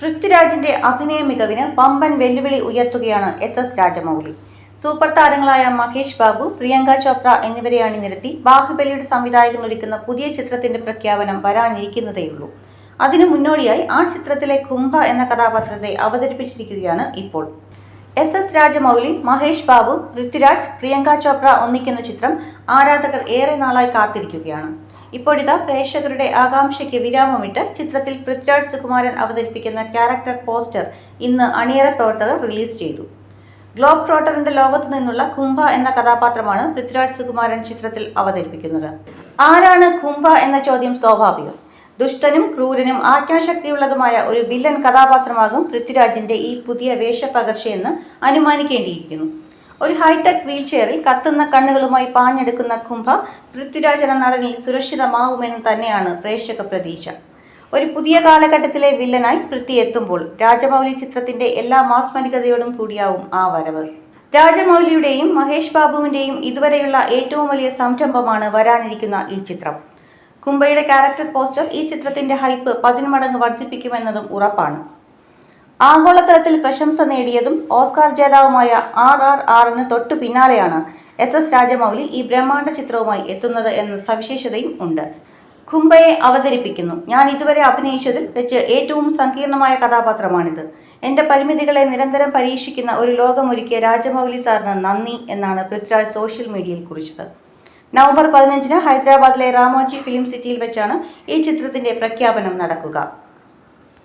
പൃഥ്വിരാജിന്റെ അഭിനയ മികവിന് വമ്പൻ വെല്ലുവിളി ഉയർത്തുകയാണ് എസ് രാജമൗലി. സൂപ്പർ താരങ്ങളായ മഹേഷ് ബാബു, പ്രിയങ്ക ചോപ്ര എന്നിവരെ അണിനിരത്തി ബാഹുബലിയുടെ സംവിധായകൻ ഒരുക്കുന്ന പുതിയ ചിത്രത്തിന്റെ പ്രഖ്യാപനം വരാനിരിക്കുന്നതേയുള്ളൂ. അതിനു മുന്നോടിയായി ആ ചിത്രത്തിലെ കുംഭ എന്ന കഥാപാത്രത്തെ അവതരിപ്പിച്ചിരിക്കുകയാണ് ഇപ്പോൾ. എസ് രാജമൗലി, മഹേഷ് ബാബു, പൃഥ്വിരാജ്, പ്രിയങ്ക ചോപ്ര ഒന്നിക്കുന്ന ചിത്രം ആരാധകർ ഏറെ നാളായി കാത്തിരിക്കുകയാണ്. ഇപ്പോഴിതാ പ്രേക്ഷകരുടെ ആകാംക്ഷയ്ക്ക് വിരാമമിട്ട് ചിത്രത്തിൽ പൃഥ്വിരാജ് സുകുമാരൻ അവതരിപ്പിക്കുന്ന ക്യാരക്ടർ പോസ്റ്റർ ഇന്ന് അണിയറ പ്രവർത്തകർ റിലീസ് ചെയ്തു. ഗ്ലോബ് ട്രോട്ടറിന്റെ ലോകത്തു നിന്നുള്ള കുംഭ എന്ന കഥാപാത്രമാണ് പൃഥ്വിരാജ് സുകുമാരൻ ചിത്രത്തിൽ അവതരിപ്പിക്കുന്നത്. ആരാണ് കുംഭ എന്ന ചോദ്യം സ്വാഭാവികം. ദുഷ്ടനും ക്രൂരനും ആജ്ഞാശക്തിയുള്ളതുമായ ഒരു വില്ലൻ കഥാപാത്രമാകും പൃഥ്വിരാജിന്റെ ഈ പുതിയ വേഷപ്പകർച്ചയെന്ന് അനുമാനിക്കേണ്ടിയിരിക്കുന്നു. ഒരു ഹൈടെക് വീൽചെയറിൽ കത്തുന്ന കണ്ണുകളുമായി പാഞ്ഞെടുക്കുന്ന കുംഭ പൃഥ്വിരാജ് എന്ന നടനിൽ സുരക്ഷിതമാവുമെന്ന് തന്നെയാണ് പ്രേക്ഷക പ്രതീക്ഷ. ഒരു പുതിയ കാലഘട്ടത്തിലെ വില്ലനായി പൃഥ്വി എത്തുമ്പോൾ രാജമൗലി ചിത്രത്തിന്റെ എല്ലാ മാസ്മരികതയോടും കൂടിയാവും ആ വരവ്. രാജമൗലിയുടെയും മഹേഷ് ബാബുവിന്റെയും ഇതുവരെയുള്ള ഏറ്റവും വലിയ സംരംഭമാണ് വരാനിരിക്കുന്ന ഈ ചിത്രം. കുംഭയുടെ ക്യാരക്ടർ പോസ്റ്റർ ഈ ചിത്രത്തിന്റെ ഹൈപ്പ് 10 മടങ്ങ് വർദ്ധിപ്പിക്കുമെന്നതും ഉറപ്പാണ്. ആഗോളതലത്തിൽ പ്രശംസ നേടിയതും ഓസ്കാർ ജേതാവുമായ RRRന് തൊട്ടു പിന്നാലെയാണ് എസ് രാജമൗലി ഈ ബ്രഹ്മാണ്ഡ ചിത്രവുമായി എത്തുന്നത് എന്ന സവിശേഷതയും ഉണ്ട്. കുംഭയെ അവതരിപ്പിക്കുന്നു. ഞാൻ ഇതുവരെ അഭിനയിച്ചതിൽ വെച്ച് ഏറ്റവും സങ്കീർണമായ കഥാപാത്രമാണിത്. എന്റെ പരിമിതികളെ നിരന്തരം പരീക്ഷിക്കുന്ന ഒരു ലോകമൊരുക്കിയ രാജമൗലി സാറിന് നന്ദി എന്നാണ് പൃഥ്വിരാജ് സോഷ്യൽ മീഡിയയിൽ കുറിച്ചത്. നവംബർ 15-ന് ഹൈദരാബാദിലെ രാമോജി ഫിലിം സിറ്റിയിൽ വെച്ചാണ് ഈ ചിത്രത്തിന്റെ പ്രഖ്യാപനം നടക്കുക.